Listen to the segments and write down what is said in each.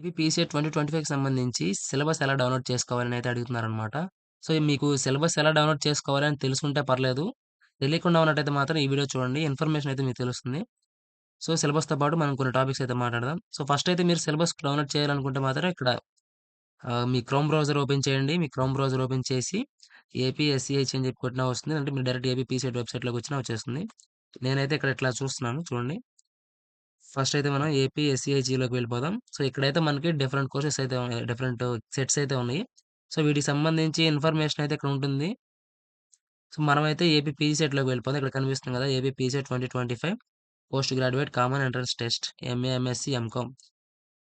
ఇవి పీసీఎట్ 2025కి సంబంధించి సిలబస్ ఎలా డౌన్‌లోడ్ చేసుకోవాలని అయితే అడుగుతున్నారనమాట. సో, మీకు సిలబస్ ఎలా డౌన్‌లోడ్ చేసుకోవాలని తెలుసుంటే పర్లేదు. తెలియకుండా ఉన్నట్టయితే మాత్రం ఈ వీడియో చూడండి. ఇన్ఫర్మేషన్ అయితే మీకు తెలుస్తుంది. సో, సిలబస్‌తో పాటు మనం కొన్ని టాపిక్స్ అయితే మాట్లాడదాం. సో, ఫస్ట్ అయితే మీరు సిలబస్ డౌన్‌లోడ్ చేయాలనుకుంటే మాత్రం ఇక్కడ మీ క్రోమ్ బ్రౌజర్ ఓపెన్ చేయండి. మీ క్రోమ్ బ్రౌజర్ ఓపెన్ చేసి ఏపీఎస్‌సీహెచ్ అని చెప్పి కొట్టినా వస్తుంది. అంటే మీరు డైరెక్ట్ ఏపీ పీసీఎట్ వెబ్‌సైట్‌లోకి వచ్చినా వచ్చేస్తుంది. నేనైతే ఇక్కడ ఇట్లా చూస్తున్నాను చూడండి. ఫస్ట్ అయితే మనం ఏపీ ఎస్సీఐజీలోకి వెళ్ళిపోదాం. సో, ఇక్కడైతే మనకి డిఫరెంట్ కోర్సెస్ అయితే ఉన్నాయి. డిఫరెంట్ సెట్స్ అయితే ఉన్నాయి. సో, వీటికి సంబంధించి ఇన్ఫర్మేషన్ అయితే ఇక్కడ ఉంటుంది. సో, మనమైతే ఏపీ పీసెట్‌లోకి వెళ్ళిపోదాం. ఇక్కడ కనిపిస్తుంది కదా! AP PGCET 2025 post graduate common entrance test MA, MSc, MCom.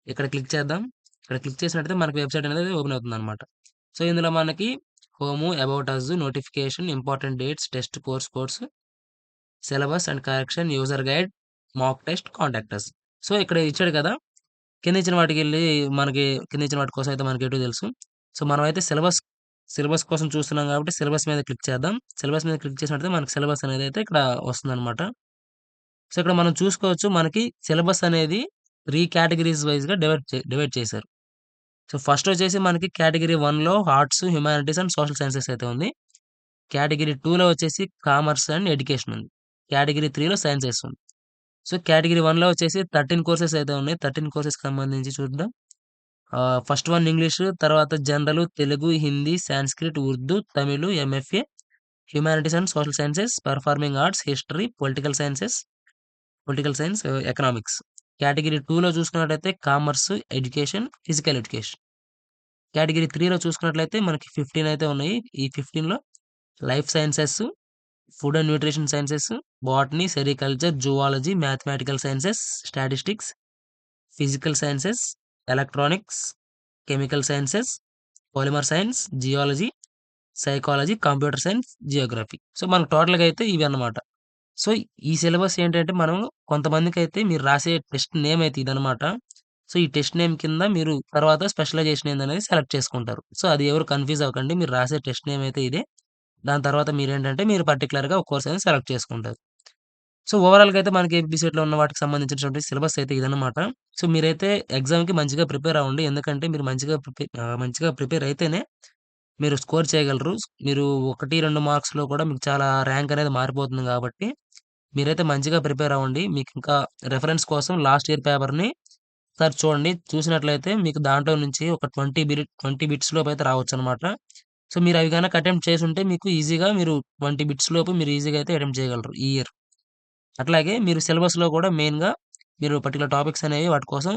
ఇక్కడ క్లిక్ చేద్దాం. ఇక్కడ క్లిక్ చేసినట్టయితే మనకి వెబ్‌సైట్ అనేది ఓపెన్ అవుతుందన్నమాట. సో, ఇందులో మనకి home, about us, notification, important dates, test course codes, syllabus and correction, user guide, mock test, contact us. So, ఇక్కడ ఇచ్చాడు కదా! కింద ఇచ్చిన వాటికెళ్ళి మనకి కింద ఇచ్చిన వాటి కోసం అయితే మనకేటో తెలుసు. సో, మనమైతే సిలబస్ కోసం చూస్తున్నాం కాబట్టి సిలబస్ మీద క్లిక్ చేద్దాం. సిలబస్ మీద క్లిక్ చేసినట్టయితే మనకి సిలబస్ అనేదైతే ఇక్కడ వస్తుందనమాట. సో, ఇక్కడ మనం చూసుకోవచ్చు మనకి సిలబస్ అనేది 3 కేటగరీస్ వైస్‌గా డివైడ్ చేశారు. సో, ఫస్ట్ వచ్చేసి మనకి కేటగరీ 1లో arts, humanities and social sciences అయితే ఉంది. కేటగరీ 2లో వచ్చేసి కామర్స్ అండ్ ఎడ్యుకేషన్ ఉంది. కేటగరీ 3లో సైన్సెస్ ఉంది. సో, కేటగరీ 1లో వచ్చేసి 13 కోర్సెస్ అయితే ఉన్నాయి. 13 కోర్సెస్‌కి సంబంధించి చూద్దాం. ఫస్ట్ వన్ ఇంగ్లీషు, తర్వాత general, Telugu, Hindi, Sanskrit, Urdu, Tamil, MFA, humanities and social sciences, performing arts, history, political science, economics. Category 2లో చూసుకున్నట్లయితే commerce, education, physical education. Category 3లో చూసుకున్నట్లయితే మనకి 15 అయితే ఉన్నాయి. ఈ 15లో life sciences, food and nutrition sciences, botany, sericulture, zoology, mathematical sciences, statistics, physical sciences, electronics, chemical sciences, polymer science, geology, psychology, computer science, Geography. So, మనకు టోటల్‌గా అయితే ఇవన్నమాట. సో, ఈ సిలబస్ ఏంటంటే మనం కొంతమందికైతే మీరు రాసే టెస్ట్ నేమ్ అయితే ఇదనమాట. సో, ఈ టెస్ట్ నేమ్ కింద మీరు తర్వాత స్పెషలైజేషన్ ఏందనేది సెలెక్ట్ చేసుకుంటారు. సో, అది ఎవరు కన్‌ఫ్యూజ్ అవ్వకండి. మీరు రాసే టెస్ట్ నేమ్ అయితే ఇదే. దాని తర్వాత మీరేంటంటే మీరు పర్టిక్యులర్‌గా ఒక కోర్స్ అనేది సెలెక్ట్ చేసుకుంటారు. సో, ఓవరాల్‌గా అయితే మనకి ఏపీసెట్‌లో ఉన్న వాటికి సంబంధించినటువంటి సిలబస్ అయితే ఇదనమాట. సో, మీరైతే ఎగ్జామ్‌కి మంచిగా ప్రిపేర్ అవ్వండి. ఎందుకంటే మీరు మంచిగా ప్రిపేర్ అయితేనే మీరు స్కోర్ చేయగలరు. మీరు 1, 2 మార్క్స్‌లో కూడా మీకు చాలా ర్యాంక్ అనేది మారిపోతుంది గాబట్టి, మీరైతే మంచిగా ప్రిపేర్ అవ్వండి. మీకింకా రిఫరెన్స్ కోసం లాస్ట్ ఇయర్ పేపర్‌ని ఒకసారి చూడండి. చూసినట్లయితే మీకు దాంట్లో నుంచి ఒక 20 బిట్స్ లోపైతే రావచ్చనమాట. సో, మీరు అవి గనక అటెంప్ట్ చేసుంటే మీకు ఈజీగా మీరు 20 బిట్స్ లోపు మీరు ఈజీగా అయితే అటెంప్ట్ చేయగలరు ఈ ఇయర్. అట్లాగే మీరు సిలబస్‌లో కూడా మెయిన్‌గా మీరు పర్టిక్యులర్ టాపిక్స్ అనేవి వాటి కోసం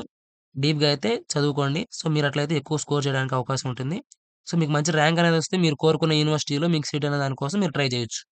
డీప్‌గా అయితే చదువుకోండి. సో, మీరట్లయితే ఎక్కువ స్కోర్ చేయడానికి అవకాశం ఉంటుంది. సో, మీకు మంచి ర్యాంక్ అనేదొస్తే మీరు కోరుకున్న యూనివర్సిటీలో మీకు సీట్ అనే దాని కోసం మీరు ట్రై చేయొచ్చు.